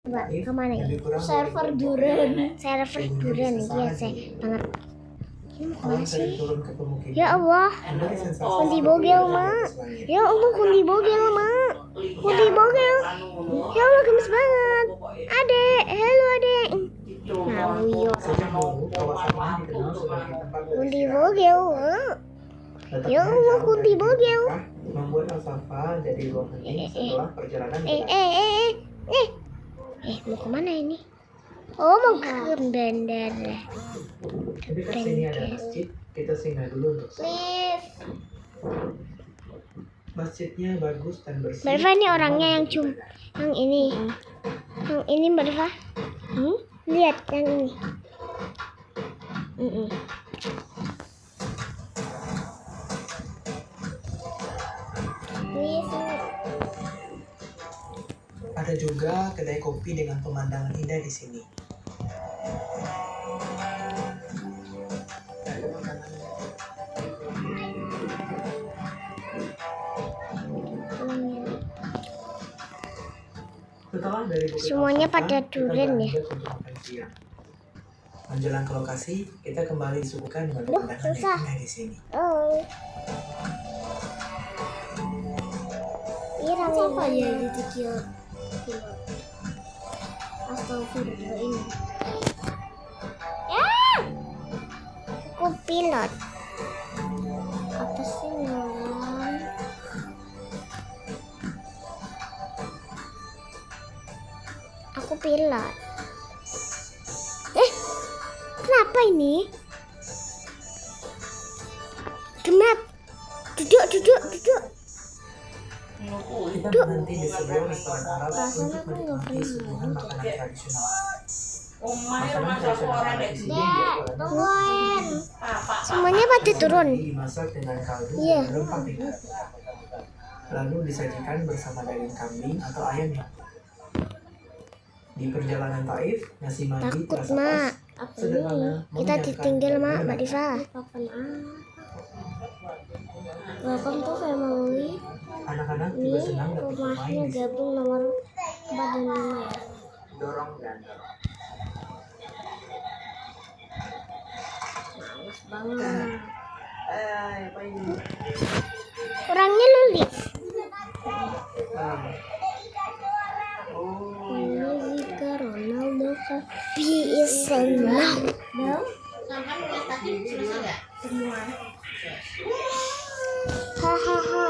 Coba kemana ya? Server Duren biasa banget. Ini mau kemana sih? Ya Allah, kunti bogel mak. Ya Allah, kunti bogel mak. Kunti bogel. Ya Allah, gemes banget. Adek, halo adek. Nah, kunti bogel mak. Ya Allah, kunti bogel. Membuat Alsafa jadi ruang hening setelah perjalanan. Mau kemana ini? Oh, mau ke bandara. Tapi kan sini ada masjid, kita singgah dulu untuk Please. Masjidnya bagus dan bersih. Mbak Rifa ini orangnya yang ini. Yang ini Mbak Rifa. Lihat yang ini. Ada juga kedai kopi dengan pemandangan indah di sini. Semuanya pada duren ya. Menjelang ke lokasi, kita kembali disuguhkan dengan pemandangan yang indah di sini. Siapa ya di Tokyo? Astagfirullah ini. Ya! Aku pilot. Apa sih Nolan? Aku pilot. Kenapa ini? Gemap. Duduk. Kita berhenti di sebuah restoran Arab Rasanya untuk aku nggak menikmati pernah suguhan makanan tradisional. Makanan tradisional di sini Tungguin. Semuanya pada turun. dimasak dengan kaldu Iya. dan rempah ringan. Lalu disajikan bersama daging kambing atau ayamnya. Di perjalanan Taif, nasi mandi Takut terasa mak. pas, sederhana, Kita mengenyangkan, ditinggal dan mak, enak. Mbak Diva. Welcome to family. Anak-anak Ini juga senang dapat bermain rumahnya di sini. gabung nomor 4 dan 5 ya. Dorong dan dorong. Males banget. apa ini? Orangnya lulis. Oh, Jika Ronaldo is now. Sampai mulai tadi selesai nggak? Semua. Hahaha.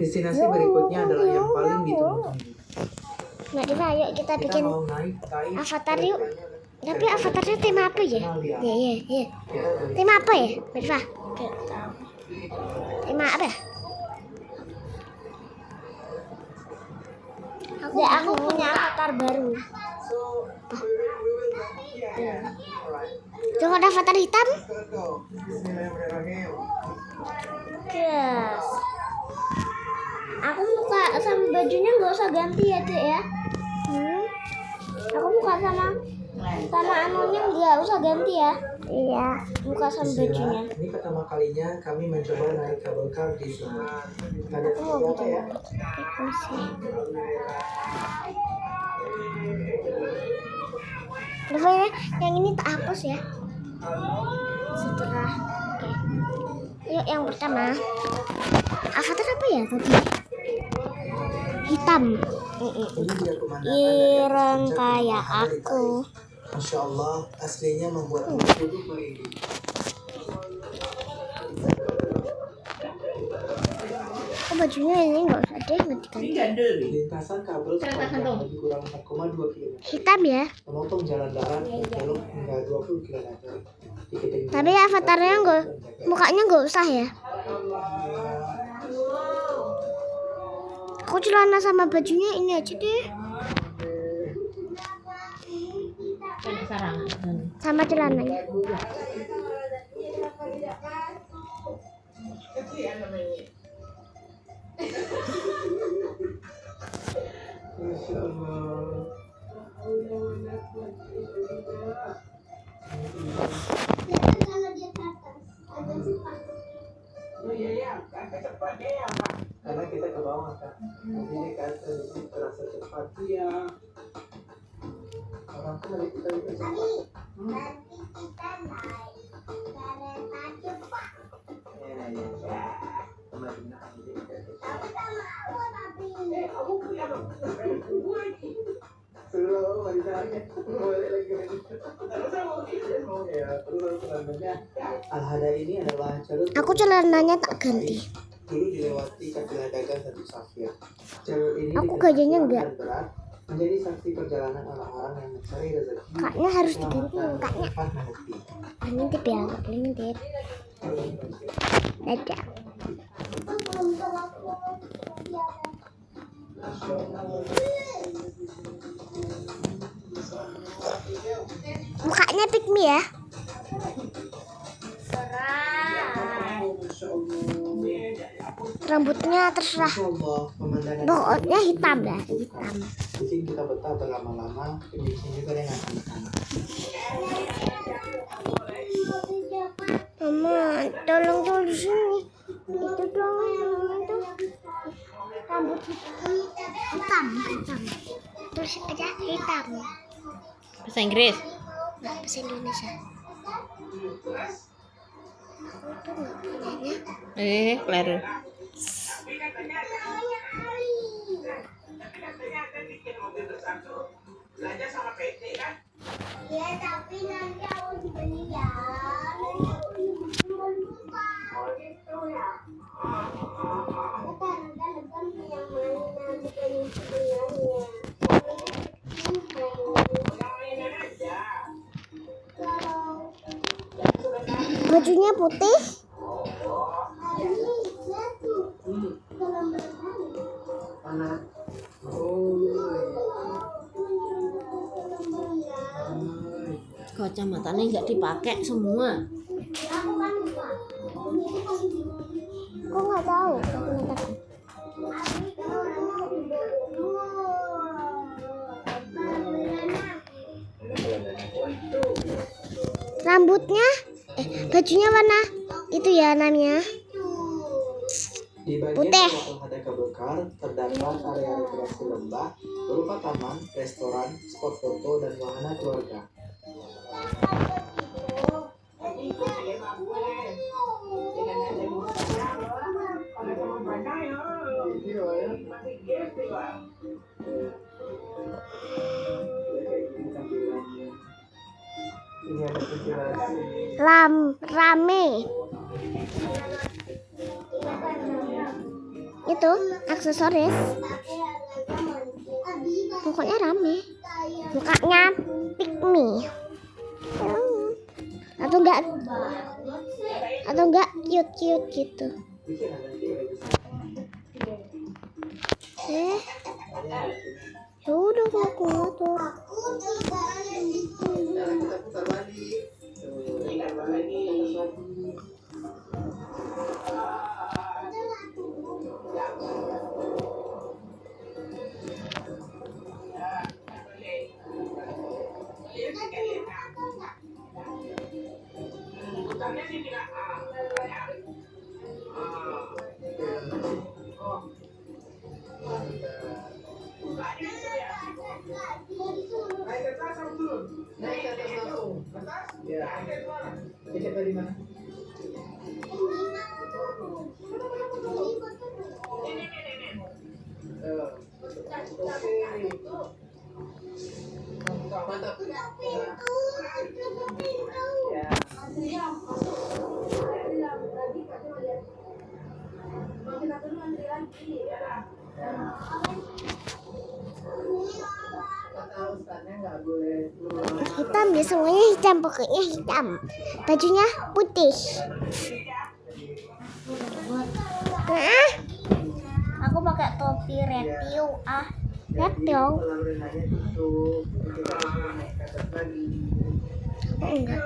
destinasi berikutnya adalah yang paling ditunggu-tunggu. Mbak Diva, ayo kita Kita bikin mau naik Taif. avatar yuk. Tapi avatarnya tema apa ya? Iya. Tema apa ya, Mbak Diva? Tema apa? Aku punya avatar baru. Coba ada avatar hitam. Yes. Aku muka sama bajunya nggak usah ganti ya Dek ya. Aku muka sama anunya nggak usah ganti ya. Iya. Muka sama bajunya. Ini pertama kalinya kami mencoba naik kabel car di sini. Ada Aku mau seperti apa bikin ya? itu sih. Pokoknya yang ini tak hapus ya. Setelah oke. Yuk yang pertama. Avatar apa ya tadi? Hitam. Ini dia pemandangan Ireng dari atas puncak kayak pemandangan dari aku. Taif. Masya Allah, aslinya membuat kudu merinding. Kok bajunya ini nggak usah deh, nggak diganti. Lintasan kabel sepanjang lebih kurang 4,2 km. Hitam ya. Memotong jalan darat berjalur hingga 20 km. Di ketinggian Tapi avatarnya nggak, mukanya nggak usah ya. Aku celana sama bajunya ini aja deh. Sama celananya. Masya Allah. Karena kita ke bawah kan. Ini kan terasa cepat ya. Orang tuh dari kita itu cepat. Al-Hada ini adalah jalur. Aku celananya tak ganti. Dulu dilewati kafilah dagang satu safir. Jalur ini Aku gajahnya enggak. berat menjadi saksi perjalanan orang-orang yang mencari rezeki. Kaknya harus diganti, kaknya. Tempat menepi. Ngintip ya, nggak boleh ngintip. Dadah. Mukanya pick me ya. Rambutnya terserah. Pokoknya hitam dah, hitam. Di sini kita betah berlama-lama, di sini juga dengan anak-anak. Mama, tolong tuh di sini. Itu dong, itu. Rambut hitam, hitam. Terus aja hitam. Bahasa Inggris. Nggak bahasa Indonesia. Itu nggak punyanya. Keliru. Ya, tapi nanti aku dibeli ya. Bajunya putih. Kacamatanya nggak dipakai semua. Kok nggak tahu? Kacamataku. Rambutnya, bajunya warna itu ya namanya. Di bagian Putih. bawah Al-Hada Kabukar terdapat area rekreasi lembah berupa taman, restoran, spot foto, dan wahana keluarga. Ini ada ventilasi. Rame. Itu aksesoris. Pokoknya rame. Mukanya pick me. Atau enggak cute gitu. Ya udah aku ngatur. Sekarang kita putar balik. Naik ke atas langsung. Ya. Tiket dari mana? Mantap. Hitam ya, semuanya hitam, pokoknya hitam. Bajunya putih. Aku pakai topi reptil. Reptil. Enggak.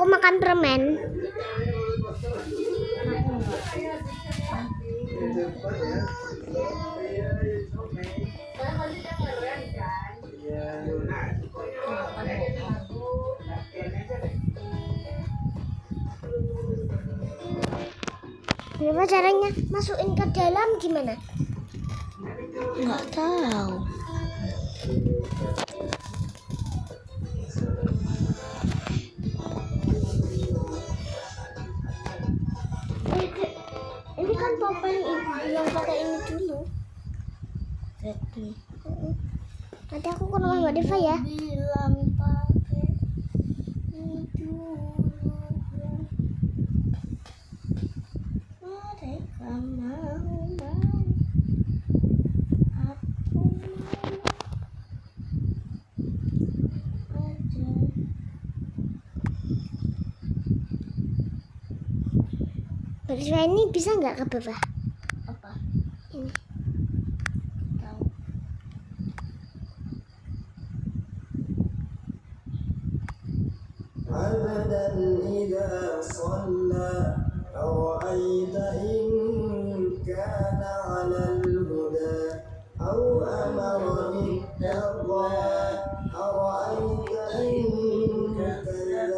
Aku makan permen. Gimana caranya masukin ke dalam gimana? Nggak tahu. Ini kan topeng ibu yang pakai ini dulu. Nanti aku ke rumah Mbak Deva ya. Bilang pakai ini dulu. Mereka mau aku aja. Mbak Deva ini bisa nggak ke bawah? Apa? Ini. Tahu. عبدا إذا صلى أرأيت إن كان على الهدى أو أمر بالتقوى أرأيت إن كذب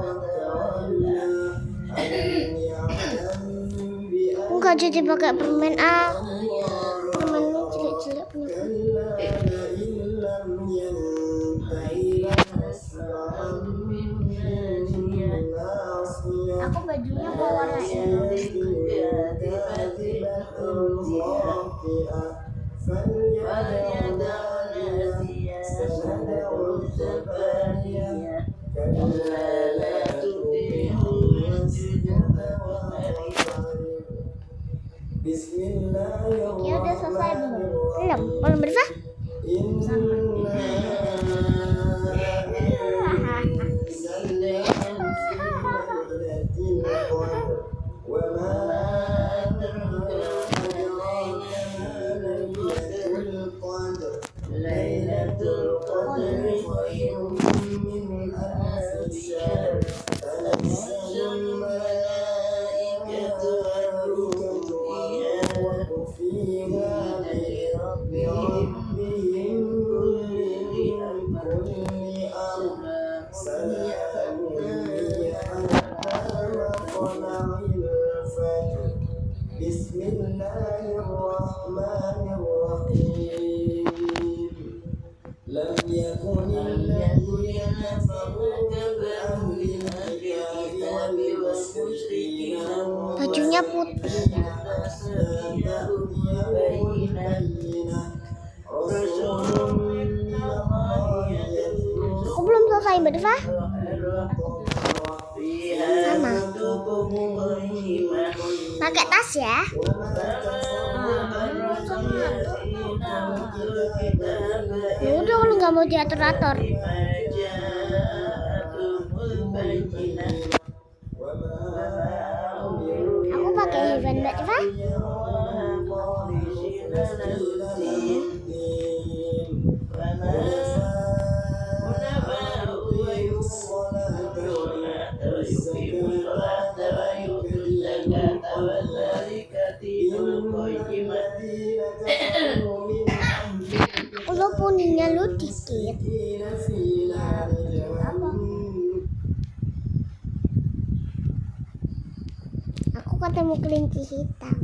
وتولى ألم يعلم بأن Enggak jadi pakai permen permennya jelek-jelek punya. كلا لئن لم ينته لنسفعا بالناصية Aku bajunya mau warna Ya udah selesai belum? Belum. Belum berapa? ليلة القدر خير من ألف شهر تنزل الملائكة والروح فيها بربهم كل أمر سلام هي حتى مطلع الفجر بسم الله الرحمن الرحيم لم يكن الذين كفروا كأهل الكتاب والمشركين Bajunya putih. Aku belum selesai Mbak Deva. Sama. Pakai tas ya. Ya udah kalau nggak mau diatur-atur. Aku pakai hewan Mbak Deva. Kalau poninya lu dikit. Aku ketemu kelinci hitam.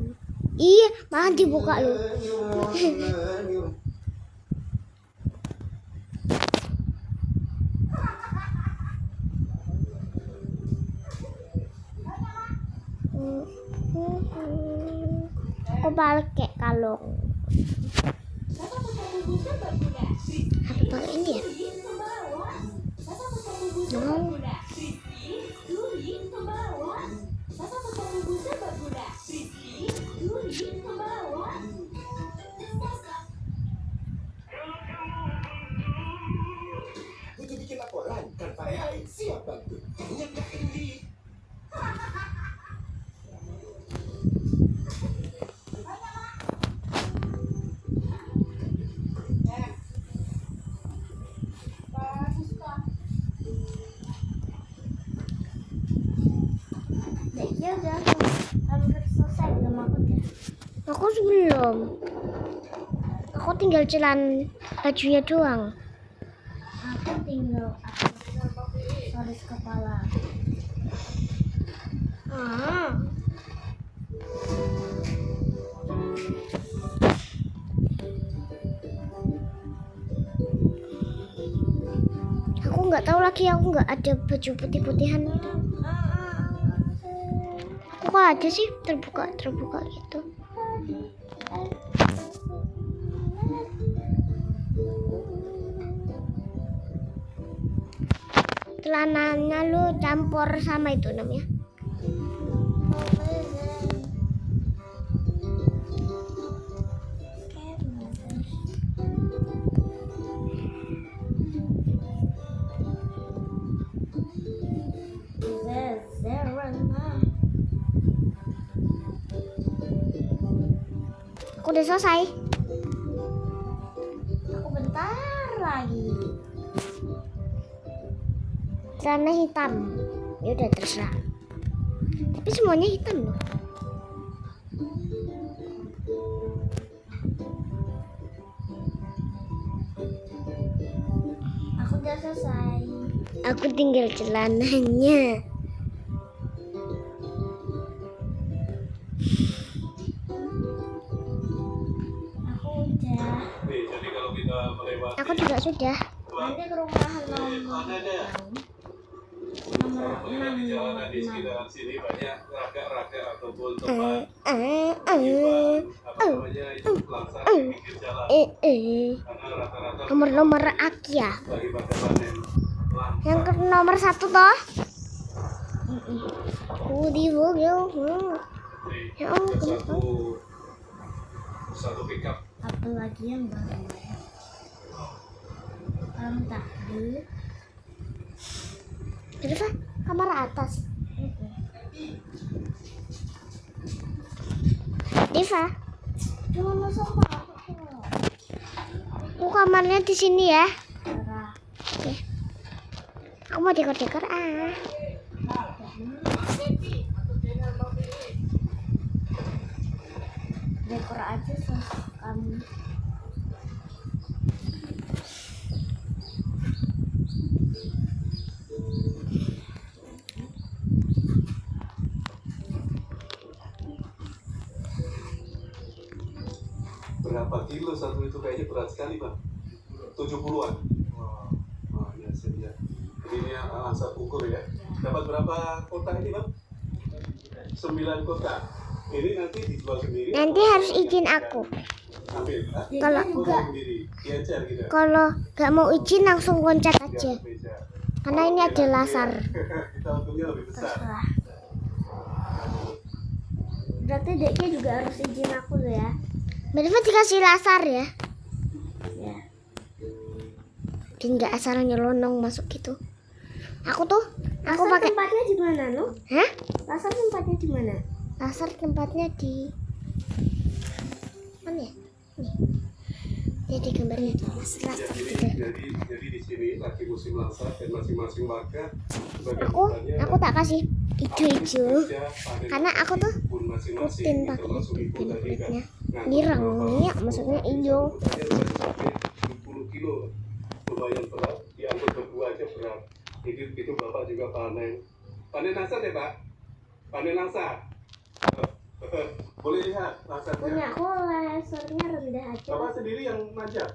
Iya, malah dibuka lu. Aku pakai kalung. Apa pakai ini ya? No. Untuk bikin laporan, kan Pak Hai siap bantu. Nyatakan di Ya udah, hampir selesai belum aku deh. Aku sebelum. Aku tinggal celan bajunya doang. Aku tinggal garis kepala. Aku nggak tahu lagi, aku nggak ada baju putih-putihan. Kok ada sih terbuka gitu. Celananya lu campur sama itu namanya. Aku udah selesai. Aku bentar lagi. Celana hitam. Ya udah terserah. Tapi semuanya hitam loh. Aku udah selesai. Aku tinggal celananya. Aku juga sudah. Nanti ke rumah nomor 6 di jalanan di sekitaran sini banyak raga-raga ataupun tempat itu pelaksanaan di pinggir jalan karena rata-rata nomor Akia. bagi pada panen Yang ke nomor 1 toh. Di Bogel. Ya satu pickup. Apalagi yang baru. Tadi. Terus kamar atas. Diva. Jangan masuk aku. Kamarnya di sini ya. Oke. Aku mau dekor-dekor Dekor aja kamu. Berapa kilo satu itu? Kayaknya berat sekali, Bang. 70-an. Wah, ya siap. Ini angsa ukur ya. Dapat berapa kotak ini, Bang? 9 kotak. Ini nanti dijual sendiri. Nanti harus izin aku. Ambil. Kalau gitu. Kalau nggak mau izin langsung loncat aja. Karena ini ada laser. Kita untungnya lebih besar. Berarti deknya juga harus izin aku loh ya. Berarti dikasih laser ya. Ya. Jadi nggak asal nyelonong masuk gitu. Aku pakai tempatnya di mana, no? Hah? Laser tempatnya di mana? Laser tempatnya di mana ya? Nih. Jadi gambarnya di laser gitu. Jadi di sini lagi musim laser dan masing-masing warga Aku tak kasih hijau-hijau karena aku tuh rutin pakai itu kulitnya. Ini ya maksudnya hijau. 20 kilo lumayan berat, diangkut berdua aja berat. Itu Bapak juga panen laser ya, Pak? Panen laser. Boleh lihat lasernya. Punya aku lasernya rendah aja. Bapak sendiri yang manjat?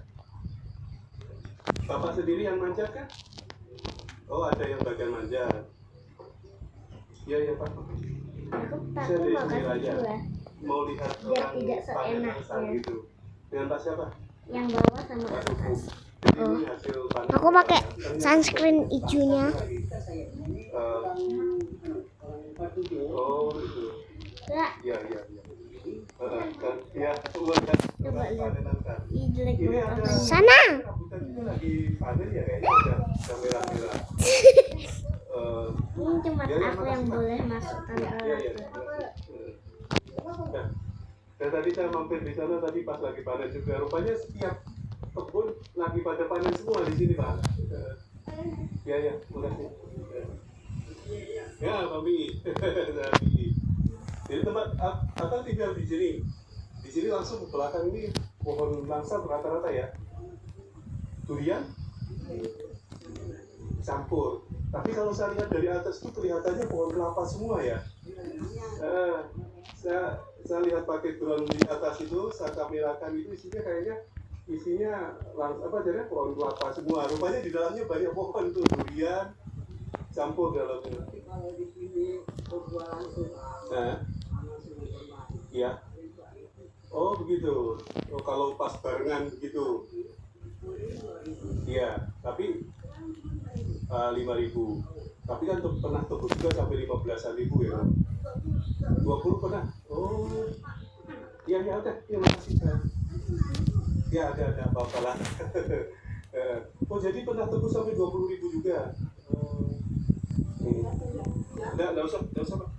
Bapak sendiri yang manjat kan? Oh, ada yang bagian manjat. Iya Pak. Aku Saya dari mau sini kasih aja. dua. Mau lihat Biar orang tidak panen laser seenaknya. gitu. Dengan Pak siapa? Yang bawah sama Pak atas. Suku. Jadi ini hasil panen. Aku pakai sunscreen hijaunya. Oh, itu. Enggak, Iya. Ya, coba lihat. panen laser. Ih, jelek Ini banget ada apanya. Sana. rambutan itu lagi panen ya kayaknya udah merah-merah. Ini cuma aku yang boleh masuk tanpa Iya. laser. Nah, dan tadi saya mampir di sana tadi pas lagi panen juga. Rupanya setiap kebun lagi pada panen semua di sini, Pak. Iya, makasih. Ya, Mami. Mami. Jadi tempat apa tinggal di sini? Di sini langsung ke belakang ini pohon langsa rata-rata ya. Durian campur. Tapi kalau saya lihat dari atas itu kelihatannya pohon kelapa semua ya. Saya lihat pakai drone di atas itu, saya kamerakan itu isinya pohon kelapa semua. Rupanya di dalamnya banyak pohon tuh durian campur dalamnya. Kalau di sini berbuah langsung. Iya. Oh begitu. Oh kalau pas barengan begitu. Iya. Tapi 5.000. Tapi kan pernah tebus juga sampai 15.000 ya. 20 pernah. Oh. Iya udah. Ya makasih. Ya ada apa-apa lah. Oh jadi pernah tebus sampai 20.000 juga. Enggak usah Pak.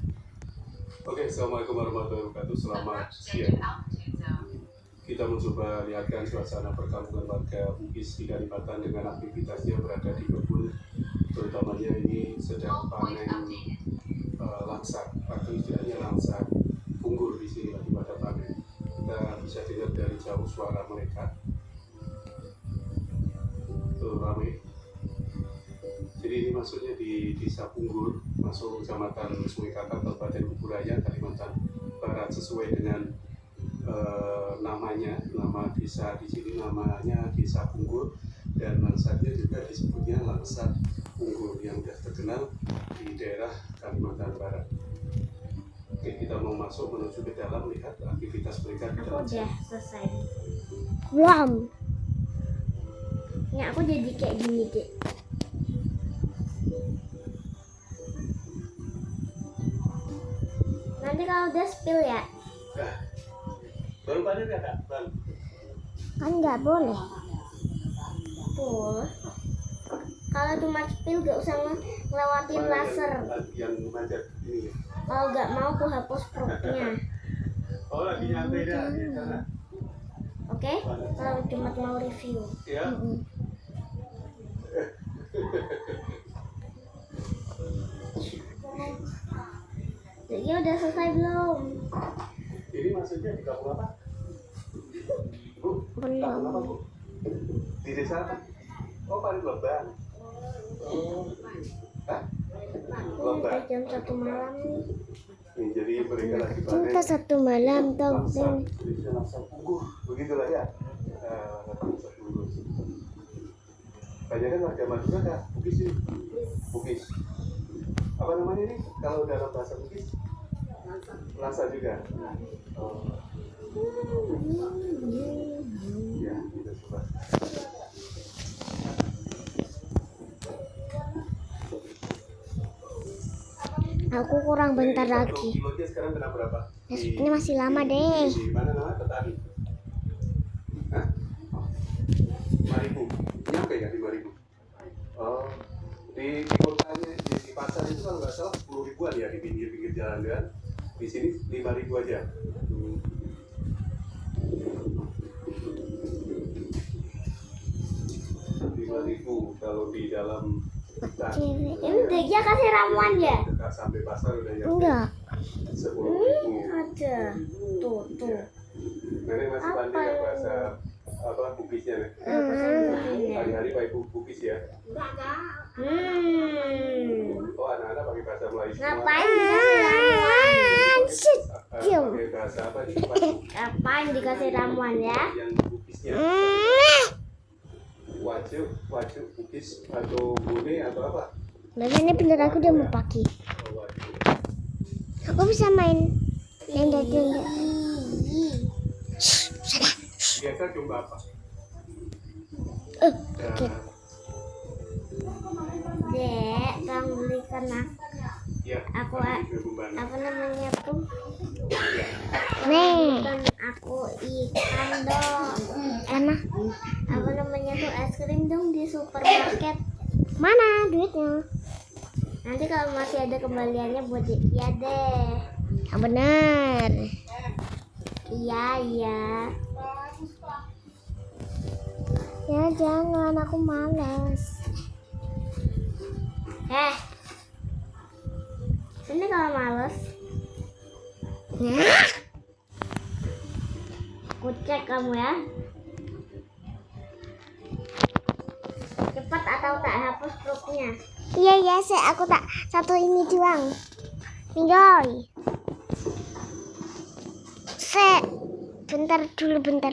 Oke, assalamualaikum warahmatullahi wabarakatuh. Selamat siang. Kita mencoba lihatkan suasana perkampungan warga Bugis di Kalimantan dengan aktivitasnya berada di kebun, terutamanya ini sedang panen langsa, atau istilahnya langsa unggur di sini lagi pada panen. Kita bisa dengar dari jauh suara mereka. Tuh ramai. Jadi ini maksudnya di Desa Punggur, masuk Kecamatan Sungai Kakap, Kabupaten Kuburaya, Kalimantan Barat, sesuai dengan namanya, nama desa di sini namanya Desa Punggur, dan langsatnya juga disebutnya langsat Punggur yang sudah terkenal di daerah Kalimantan Barat. Oke, kita mau masuk menuju ke dalam lihat aktivitas mereka di dalam. Aku udah selesai. Belum. Ya aku jadi kayak gini deh. Nanti kalau udah spill ya. Baru panen ya Kak? Kan nggak boleh. Boleh. Kalau cuma spill gak usah ngelewatin laser. Yang manjat ini ya? Kalau nggak mau aku hapus proknya. Oh lagi nyantai dah di sana. Oke? Kalau cuma mau review. Ya. Jadi udah selesai belum? Ini maksudnya di kampung apa? Bu, kampung apa Bu? Di desa apa? Oh Parit Lebang. Oh, hah? Udah jam 1 malam nih. Nih, jadi mereka lagi panen. Cinta 1 malam dong. Jadi langsung punggur, begitulah ya. Langsung punggur. Banyak kan warga Madura Kak, Bugis ini. Bugis. Apa namanya ini? Kalau dalam bahasa Bugis? Langsa juga. Oh. Ya, kita coba. Aku kurang bentar lagi. Kilonya sekarang kena berapa? Ini masih lama deh. Di mana namanya petani? Hah? 5.000. Nyampe nggak 5.000? Oh, di kotanya di pasar itu kalau nggak salah 10 ribuan ya di pinggir-pinggir jalan kan? Di sini 5.000 aja. 5.000 kalau di dalam hutan. Ini dia kasih ramuan ya? Dekat sampai pasar udah ya. Enggak. 10.000. Ada. Tuh. Nenek masih pandai ya bahasa apa Bugisnya nih? Hari-hari pakai Bugis ya. Oh anak-anak pakai bahasa Melayu semua. Ngapain dikasih ramuan? Pakai bahasa apa nih? Ngapain dikasih ramuan ya? Yang Bugisnya. Wajib Bugis atau Bune atau apa? Biasanya bener aku udah mau pagi. Oh, wajib. Aku bisa main tenda. Biasa coba apa? Oke. Dek, tolong belikan Ya. aku Aku apa namanya tuh? Nih, aku ikan dong. Enak. Apa namanya tuh es krim dong di supermarket. Mana duitnya? Nanti kalau masih ada kembaliannya buat ya deh. Yang benar. Iya. Ya jangan, aku malas. kalau males. Aku cek kamu ya. Cepat atau tak hapus grupnya. Iya, aku tak satu ini doang. Minggoy. Bentar dulu, bentar.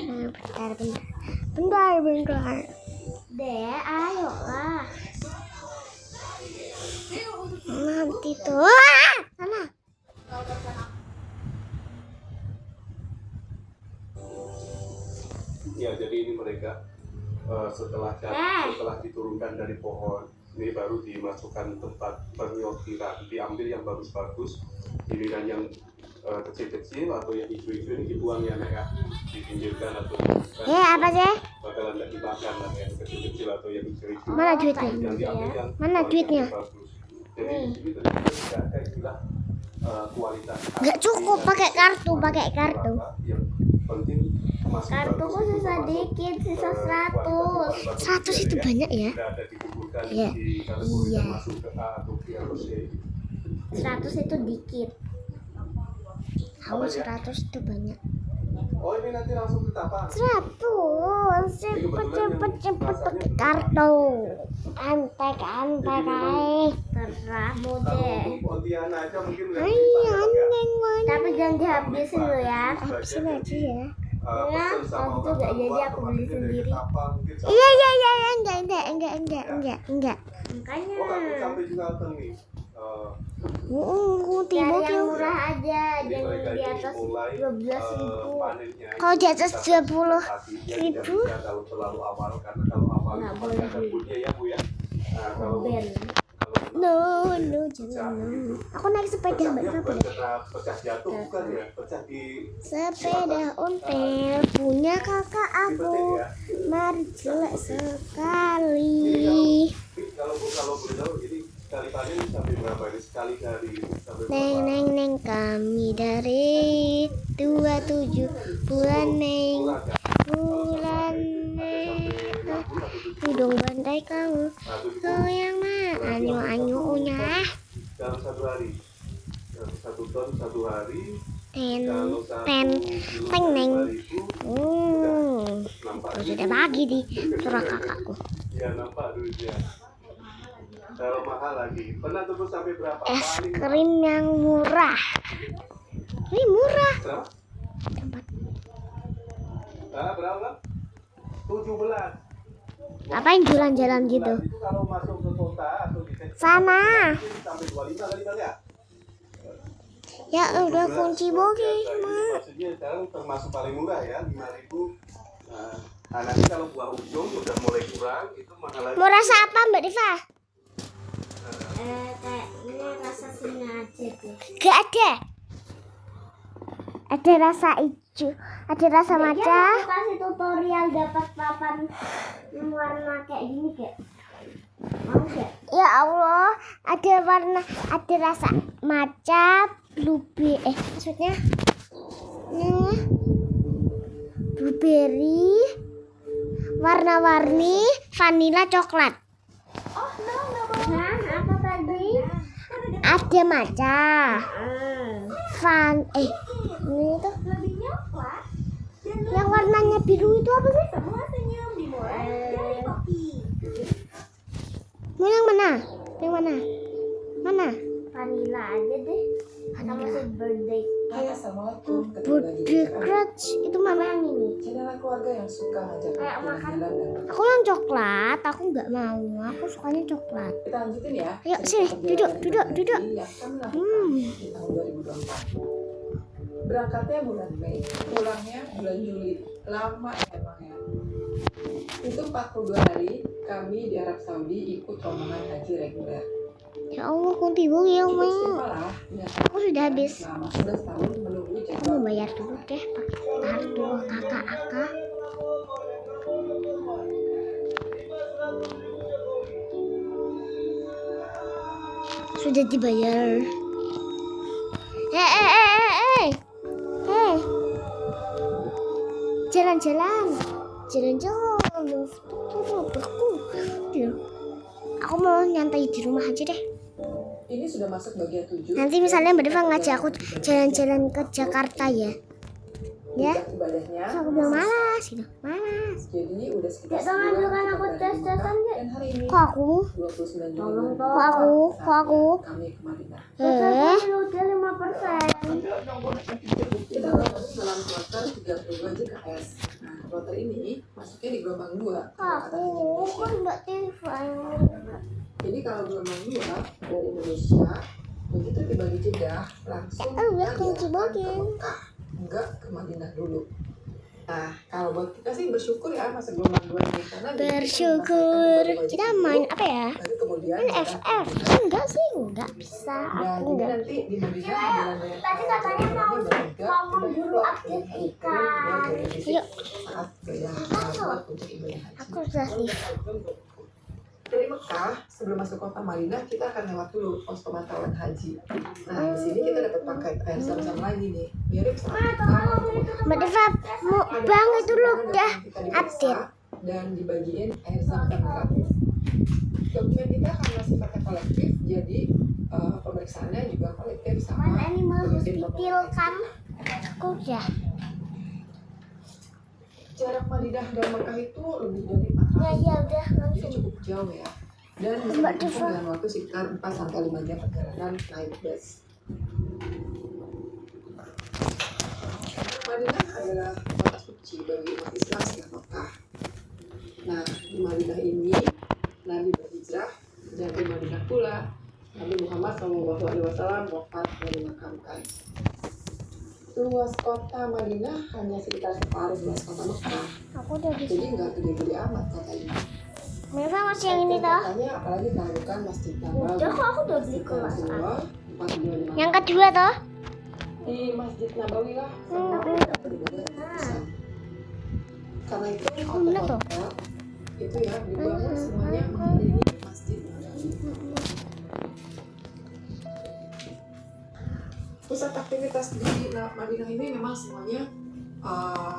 Dek, ayolah. Nanti tuh. Sana. Ya, jadi ini mereka setelah diturunkan dari pohon, ini baru dimasukkan tempat penyortiran, diambil yang bagus-bagus, pilihan yang kecil-kecil atau yang hijau-hijau ini dibuang ya, Nek, ya, dipinggirkan atau Apa sih? bakalan tidak dimakan lah yang kecil-kecil atau yang hijau-hijau. Mana duitnya? Yang diambil yang Mana kualitasnya duitnya? bagus. Jadi di sini ternyata tidak ada istilah kualitas. Nggak cukup pakai kartu. Yang penting Kartuku sisa dikit, sisa 100. 100 itu banyak ya? Iya. 100 itu dikit. Tahu 100 itu banyak. Oh, ini nanti langsung ke tapang. 100 cepet pakai kartu. Antek terahmu deh. Pontianak aja mungkin nggak Ayo bisa, anjing. Tapi jangan dihabisin lo ya. Habisin aja ya. Pesen sama kalau itu nggak jadi aku beli sendiri. Iya. Enggak. Makanya. Oh, kamu sampai juga datang nih. Tiba yang murah aja, Jadi jangan mereka di ini atas mulai, 12.000. panennya Kalau di atas itu 20.000. tidak bisa kalau terlalu awal, karena kalau awal Nggak itu boleh ada bunyi ya Bu ya. Nah, kalau Ben. No, jangan. Aku naik sepeda mbak pecahnya bukan Papa. karena pecah jatuh, bukan ya, pecah di Sepeda ontel punya kakak di petik aku. ya. Mari jelek sekali. Kalau boleh tahu ini sekali panen sampai berapa ini, sekali hari sampai Neng berapa? neng kami dari 27 bulan neng. Bulan neng. Hidung bantai kamu. Goyang mah anyu-anyunya. Dalam satu hari, dalam 1 ton 1 hari, Ten kalau 1 ten kilo teng neng. 5.000, nampak Sudah pagi di surah kakakku. ya, nampak duitnya. Kalau mahal lagi, pernah tunggu sampai berapa? Es Paling krim yang murah. Ini murah. berapa? Berapa? 17. Ngapain jalan-jalan gitu? Itu kalau masuk ke kota atau di Sana. sampai 25 kali bang ya? Ya udah kunci bogi Nah, ini mak. maksudnya sekarang termasuk paling murah ya, 5.000. Nah, nanti kalau buah ujung udah mulai kurang, itu mana lagi? Mau rasa apa Mbak Diva? Kayaknya rasa singa aja deh. Gak ada. Ada rasa hijau, ada rasa Aku matcha. kasih tutorial dapat papan yang warna kayak gini kayak. Mau gak? Ya Allah, ada rasa matcha, maksudnya ini blueberry, warna-warni, vanilla, coklat. Nah, apa tadi? Ada matcha, ini tuh Lebih coklat. yang warnanya biru itu apa sih? Semua senyum dimulai dari kopi. Mau yang mana? Yang mana? Mana? Vanilla aja deh. Sama si birthday. Assalamualaikum. Body crunch itu mana yang ini? Channel keluarga yang suka ngajak Kayak makan. jalan dan Aku yang coklat, aku nggak mau. Aku sukanya coklat. kita lanjutin ya. Ayo, cerita sini, perjalanan duduk. haji yang kami lakukan di tahun 2024. Berangkatnya bulan Mei, pulangnya bulan Juli. Lama ya emangnya. Itu 42 hari kami di Arab Saudi ikut rombongan haji reguler. Ya Allah, kunti bogi yang Cukup mau. simpel lah. Aku sudah habis. Selama 11 tahun menunggu Aku jadwal. mau bayar dulu deh pakai kartu kakak Aka. Sudah dibayar. Jalan-jalan. Aku mau nyantai di rumah aja deh. Ini sudah masuk bagian 7. Nanti misalnya Mbak Deva ngajak aku jalan-jalan ke Jakarta ya. Ya. Ibadahnya. Terus aku bilang malas gitu. Malas. Jadi udah sekitar Gak tahu ngajukan aku tes-tesan deh. dan hari ini Kok aku? 29 Tolong Juli Kok aku? Kok aku? kami ke Madinah. Udah 5%. Kita berada dalam kloter 32 JKS. Nah, kloter ini masuknya di gelombang 2. Aku kan nggak TV. Jadi kalau gelombang 2 dari Indonesia, begitu tiba di Jeddah, langsung lihat kita kunci diarahkan ke bogey. Mekah, enggak ke Madinah dulu. Nah, kalau buat kita sih bersyukur ya masuk gelombang 2 ini karena Bersyukur. Kita main apa ya? Lalu kemudian Main FF. Enggak sih, enggak bisa. dan Aku jadi enggak. nanti di Madinah jalan Tadi katanya mau guru aktif ikan. Yuk. saat gaya untuk ibadah haji. Aku sudah sih. Dari Mekah sebelum masuk kota Madinah kita akan lewat dulu pos pemantauan haji. Nah di sini kita dapat paket air zam-zam lagi nih, mirip sama Mbak Deva, mau bang itu loh udah update. dan dibagiin air zam-zam gratis. Dokumen kita karena sifatnya kolektif, jadi pemeriksaannya juga kolektif sama Mana animal pemimpin hospital kan? Aku udah. Jarak Madinah dan Mekah itu lebih dari 400 Ya udah jadi langsung. cukup jauh ya. Dan bisa Mbak ditempuh Deva. dengan waktu sekitar 4 sampai 5 jam perjalanan naik bus. Madinah adalah kota suci bagi umat Islam setelah Mekah. Nah, di Madinah ini Nabi berhijrah dan di Madinah pula Nabi Muhammad SAW wafat dan dimakamkan. Luas kota Madinah hanya sekitar separuh luas kota Mekah, Aku udah bisa. jadi nggak gede-gede amat kota ini. Mbak Deva masih yang ini toh. Katanya apalagi kehadiran Masjid Nabawi. Udah kok aku udah beli kelas A. Rasulullah 425. Yang kedua toh. Di Masjid Nabawi lah semua dapat ibadah besar. Karena itu bener tuh. hotel itu ya dibangun semuanya mengelilingi Masjid Nabawi. Pusat aktivitas di Madinah ini memang semuanya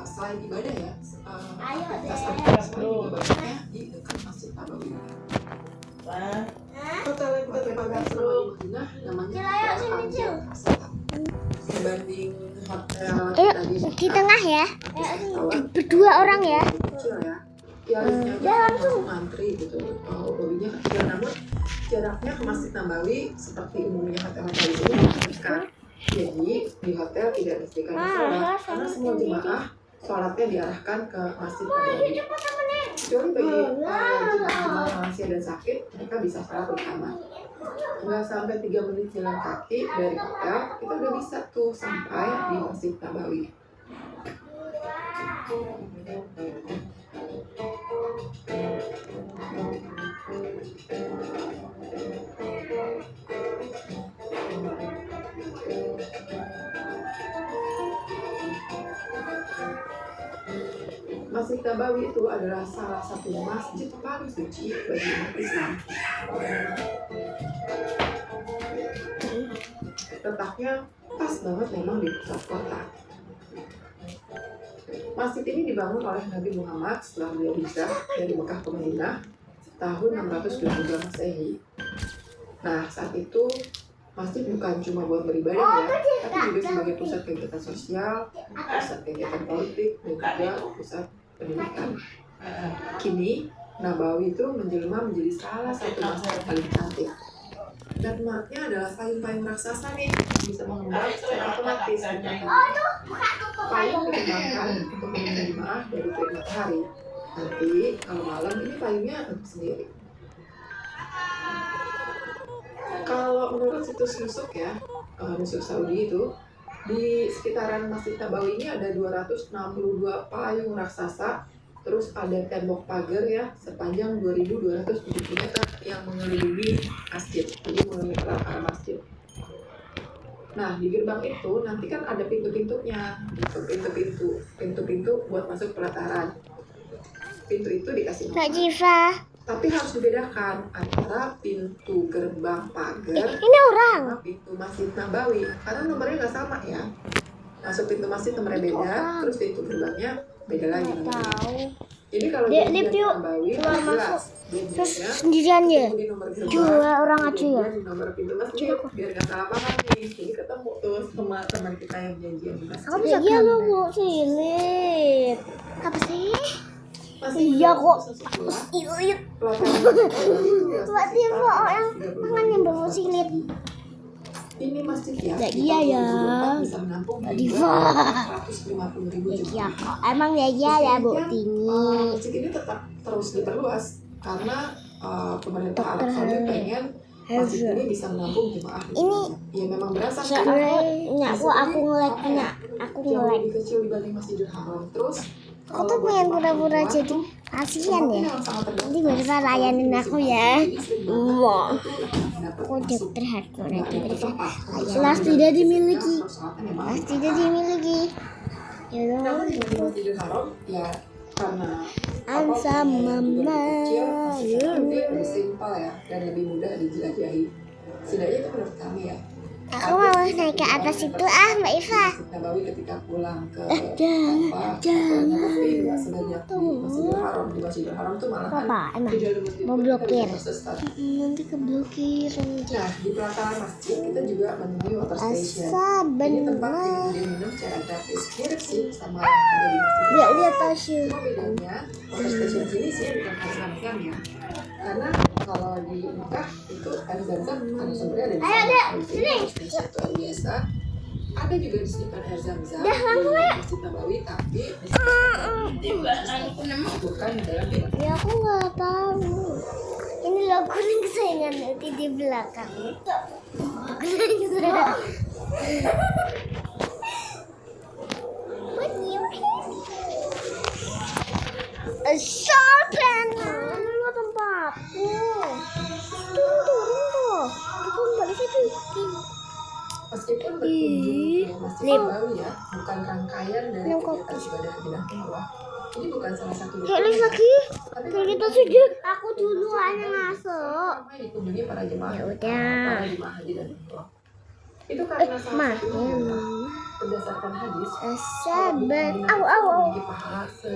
selain ibadah ya, aktivitas juga banyaknya di dekat Masjid Nabawi. Hotel yang kita tempatkan selama di Madinah namanya Hotel Al Asad. Dibanding hotel Ayo tadi di tengah ya. Berdua orang ya. kecil ya, harusnya aja langsung antri gitu. Lobbynya kecil, namun jaraknya ke Masjid Nabawi seperti umumnya hotel-hotel di sini dekat. Jadi di hotel tidak disediakan sholat karena semua jemaah sholatnya diarahkan ke Masjid Nabawi. Kecuali bagi jemaah lansia dan sakit, mereka bisa sholat di kamar. Nggak sampai 3 menit jalan kaki dari hotel, kita udah bisa tuh sampai di Masjid Nabawi. Masjid Nabawi itu adalah salah satu masjid paling suci bagi umat Islam. Letaknya pas banget memang di pusat kota. Masjid ini dibangun oleh Nabi Muhammad setelah beliau hijrah dari Mekah ke Madinah tahun 622 Masehi. Nah, saat itu masjid bukan cuma buat beribadah ya, tapi juga sebagai pusat kegiatan sosial, pusat kegiatan politik, dan juga pusat pendidikan. Kini, Nabawi itu menjelma menjadi salah satu masjid paling cantik. Landmarknya adalah payung-payung raksasa nih, bisa mengembang secara otomatis. Payung dikembangkan untuk melindungi jemaah dari terik matahari. Nanti kalau malam ini payungnya untuk sendiri. Kalau menurut situs Nusuk ya, Nusuk Saudi itu, di sekitaran Masjid Nabawi ini ada 262 payung raksasa, terus ada tembok pagar ya sepanjang 2.270 meter yang mengelilingi masjid, jadi mengelilingi pelataran masjid. Nah di gerbang itu nanti kan ada pintu-pintunya, pintu-pintu buat masuk pelataran. Pintu itu dikasih Mbak nama, Jiva. tapi harus dibedakan antara pintu gerbang pagar Ini orang. sama pintu Masjid Nabawi karena nomornya nggak sama ya. Masuk pintu masjid nomornya beda, terus pintu gerbangnya beda lagi nomornya. Tahu. Jadi kalau Dek, dia Lip, yuk. Nabawi, Keluar jelas. masuk. Dia Terus bilangnya, sendirian ya? ketemu di nomor gerbang, Dua orang aja ya? kemudian di nomor pintu masjid, biar nggak salah paham nih. Jadi ketemu tuh sama teman kita yang janjian di masjid. Ya iya lo mau silit. Apa sih? Masih Iya belum kok. selesai sekolah, Silit. pelatihan Nabawi itu ya Tiba-tiba sekitar orang 30 tangan yang bawa silit. Ini masjid ya, Ya di iya tahun ya. 2024 bisa menampung Tadi hingga wah. 150.000 Ya iya jemaah. kok. Emang ya iya ya Bu Tini. Masjid ini tetap terus diperluas karena pemerintah Arab Saudi pengen masjid ini bisa menampung jemaah. Ini ya memang berasa sebenarnya aku ngeleknya. Aku jauh ngelek. lebih kecil dibanding Masjidil Haram. Terus Aku tuh pengen pura-pura jadi pasien ya. Nanti bisa layanin aku ya. Wah. Aku dokter hardcore itu bisa. Kelas tidak dimiliki. Kelas tidak dimiliki. Ya Namun di dong. Masjidil Haram ya karena Ansa mama. tapi lebih simpel ya dan lebih mudah dijelajahi. Setidaknya itu menurut kami ya. Aku mau naik ke atas itu Mbak Iva. Masjid Nabawi ketika pulang ke jangan. tapi nggak sebanyak di Masjidil Haram. Di Masjidil Haram tuh malah Apa emang? di dalam masjid Mau pun blokir. kita bisa sesat. Nanti keblokir. Nah, di pelataran masjid kita juga menemui water station. Asa Ini tempat benar. yang diminum secara gratis. Mirip sih sama yang ada di masjid. Lihat tasnya. Cuma bedanya water station sini sih bukan air zam-zam ya. Karena kalau di Mekah itu air zam-zam karena sumbernya ada di sana. Sini. Itu air biasa. Ada juga disediakan air zam-zam di Masjid Nabawi, tapi bukan dalam Ya aku nggak tahu. Ini loh kuning kesayangan nanti di belakang. Kuning kesayangan. What you A sharp pen. Ini tempatku. Turun tuh. Aku balik situ. meskipun berkunjung ke Masjid Lip. Nabawi ya, bukan rangkaian dari Minum kegiatan kopi. ibadah Hajjah Umrah. Ini bukan salah satu Yuk lihat lagi. tapi Kalau kita sudah. Aku dulu hanya masuk. ramai dikunjungi para jemaah. Ya udah. Para jemaah haji dan umrah. Itu karena salah satunya adalah berdasarkan hadis Asaban. Au au au. memiliki pahala 1000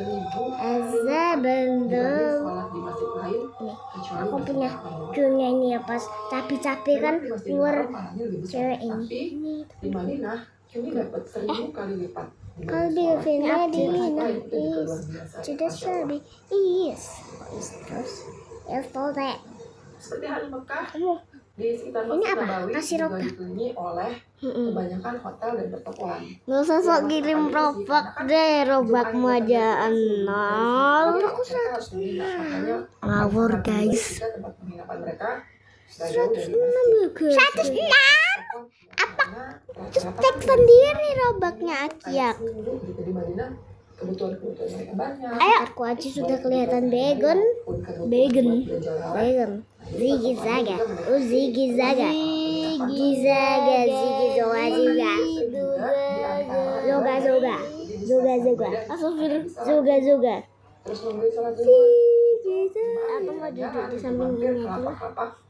Asaban dibanding tuh. sholat di masjid lain Nih, kecuali aku Masjid punya Haram. dunia ini ya pas capek-capek kan Memang di Masjidil keluar Haram pahalanya lebih besar, cewek tapi ini. di Madinah ini dapat 1000 kali lipat. Kalau di Vina di Mina Itu juga luar is biasa. sudah sabi is terus Elfole. Seperti hal di Mekah, Kamu di sekitar Ini Masjid apa? Nabawi Kasih juga rokok. dikelilingi oleh kebanyakan hotel dan pertokoan. nggak usah sok kirim robak deh, robakmu aja nol. Aku 100 ngawur guys. 106 apa? Cek sendiri robaknya Akiak. Kebutuhan-kebutuhan mereka banyak. Ayo, aku aja sudah kelihatan begon. Begon. Ziggy Zaga. Ziggy Zaga. Ziggy Zaga. Ziggy Zoga Zoga. Zoga Zoga. Zoga Zoga. Astagfirullah. Zoga Zoga. Terus membeli sholat Jumat. Aku mau duduk di sampingnya itu.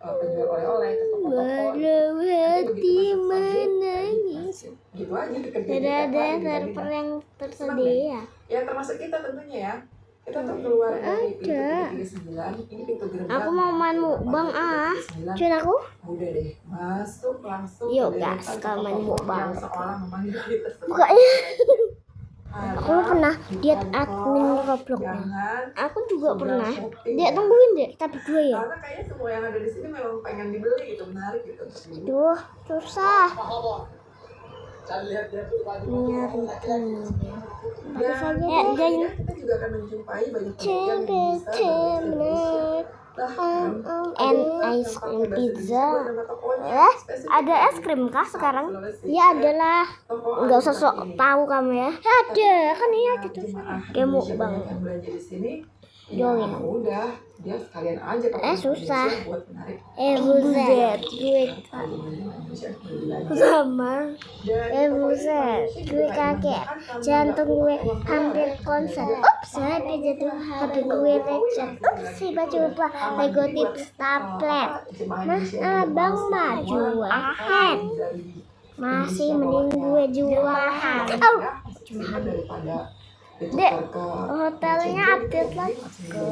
Penjual oleh-oleh ke toko-toko. Walau hati menangis. Gitu aja Tidak ada server yang tersedia. Ya termasuk kita tentunya ya. Kita tuh keluar dari pintu Ada. 39. Ini pintu gerbang. Aku mau main mukbang ah. Cuy aku. Udah deh, masuk langsung. Yuk, ke gas, deretan kalau main toko-toko mukbang. yang seolah memanggil kita semua. Bukanya. Harap Aku pernah diet bukan admin kok, Robloxnya. jangan Aku juga sudah pernah. shopping Dia ya. tungguin deh, tapi dua ya. Karena kayaknya semua yang ada di sini memang pengen dibeli gitu, menarik gitu. Duh, susah. Lihat-lihat Nyari Dan saja kemudian kita juga akan menjumpai banyak penelitian yang bisa Cepetan. bahkan And ice cream pizza. Ada es krim kah sekarang? Ya adalah. Enggak usah sok tahu kamu ya. Ada, kan iya gitu. Kayak mukbang. yang belanja di sini. Join. Ya udah, dia sekalian aja pakai Susah. Indonesia buat menarik Buset, gue Indonesia. sama. Dan Buset, gue kaget. Jantung gue hampir konser. Ups, HP jatuh, HP gue lecet. Ups, si baju lupa. Lego tips tablet. Mas, abang baju ahead. Masih mending gue jual mahal. Cuma daripada Dek, ditukar ke hotelnya update lagi ke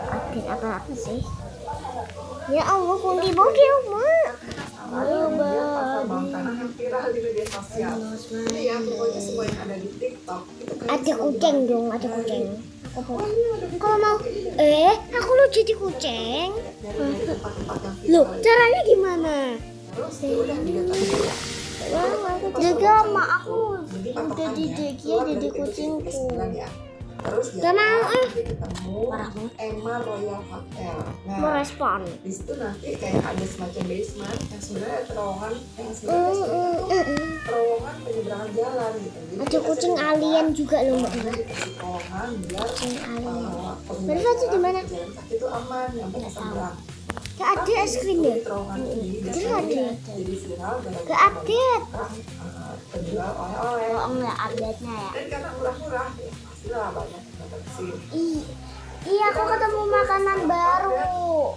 update apa sih? Ya Allah, kunti bogel mak. Dia pasar makanan yang viral di media sosial. Ini ya pokoknya semua yang ada di TikTok itu kayak Ada kucing dong, ada kucing. Aku mau. oh ini ada Kalau mau, aku lo jadi kucing. dari tempat-tempat yang Loh, viral. caranya gimana? Terus ya udah dilihat Juga sama aku jadi udah patokannya dijaga keluar jadi dari pintu kucingku. sembilan ya. Terus Gak mau, nanti ketemu Parah banget. Emma Royal Hotel. Mau Nah, respon. di situ nanti kayak ada semacam basement yang sebenarnya terowongan terowongan penyeberangan jalan gitu. Jadi Ada kita kucing sering alien juga loh mbak. ada dikasih terowongan biar Kucing alien. pengguna Baru saja di mana? jalan kaki itu aman, nyampe seberang. Gak ada es krim ya? Terowongan ini Gak biasanya ada. jadi viral Gak update. penjual oleh-oleh. Oh enggak update-nya ya. Dan karena murah-murah, ya pastilah banyak yang datang ke sini. Iya, aku ketemu makanan baru.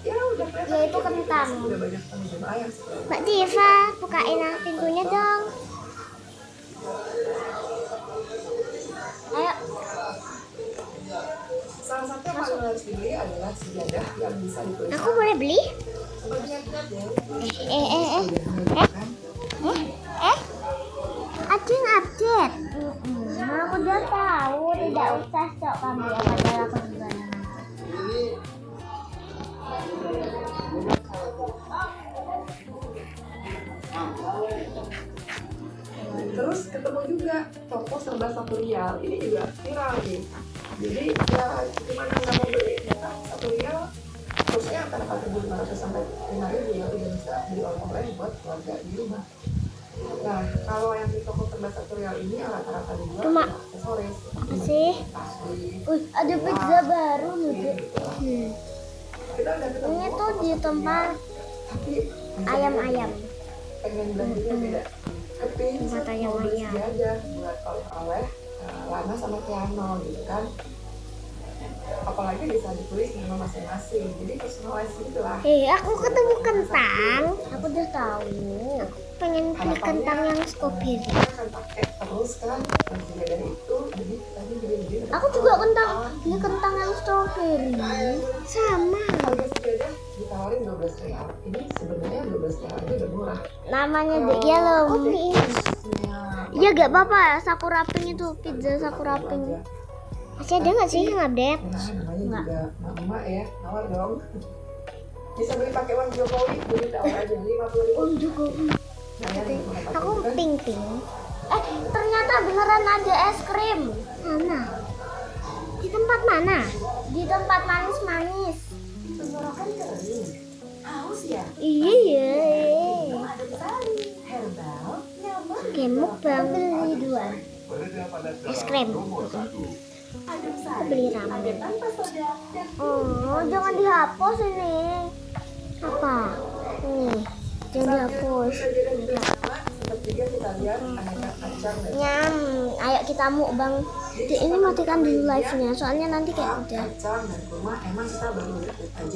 Ya udah kelihatan. Yaitu kentang. Udah banyak pengunjung ayam sekarang. Mbak Diva, bukain pintunya dong. Ayo. Salah satu yang paling harus dibeli adalah sejadah yang bisa ditulis. Aku boleh beli? Sebagian ya. Ada yang update. Aku udah tahu, tidak usah sok kamu ya, padahal aku juga nanti. Terus ketemu juga toko serba Rp1. Ini juga viral nih. Jadi ya gimana nggak mau beli ya, Rp1 terusnya antara 4.500 sampai 5.000 ya udah bisa beli oleh-oleh buat keluarga di rumah. Nah kalau yang di toko serba Rp1 ini rata-rata dijual Cuma aksesoris. apa sih? Tasbih, Ada pizza baru nih. kita udah ketemu Ini tuh di tempat tapi ayam-ayam. pengen belanjanya beda. Keping Tempat ayam-ayam. aja buat oleh-oleh Lana sama Kiano gitu kan. Apalagi bisa ditulis nama masing-masing. Jadi personalize gitu lah. Aku ketemu kentang. Aku udah tahu. Pengen beli kentang yang strawberry. Kita akan pakai terus kan. Dan juga dari itu jadi tadi gede-gede. Aku juga beli kentang yang strawberry. Sama. Harga sejadah ditawarin Rp12. Ini sebenarnya Rp12 aja udah murah. Namanya The Yellow. Iya gak apa-apa ya, Sakura Pink itu pizza Sakura Pink. Masih ada nggak sih yang update? Nah, namanya juga mama ya, nawar dong. Bisa beli pakai uang Jokowi, beli tawar aja 50.000. Juga. Nah, ya, Aku pink. Ternyata beneran ada es krim. Mana? Di tempat mana? Di tempat manis-manis. tenggorokan kering, haus ya, Iya. adem sari, herbal, nyaman, Gemuk banget beli dua. Es krim. adem Aku sari, beli ramen. tanpa soda dan Oh, jangan dihapus ini. Apa? Nih, jangan dihapus. sajadah bersama. Ketiga kita lihat aneka kacang dan Nyam, ayo kita mukbang. Ini matikan dulu live-nya, soalnya nanti kayak udah. kacang dan kurma emang kita baru lihat aja.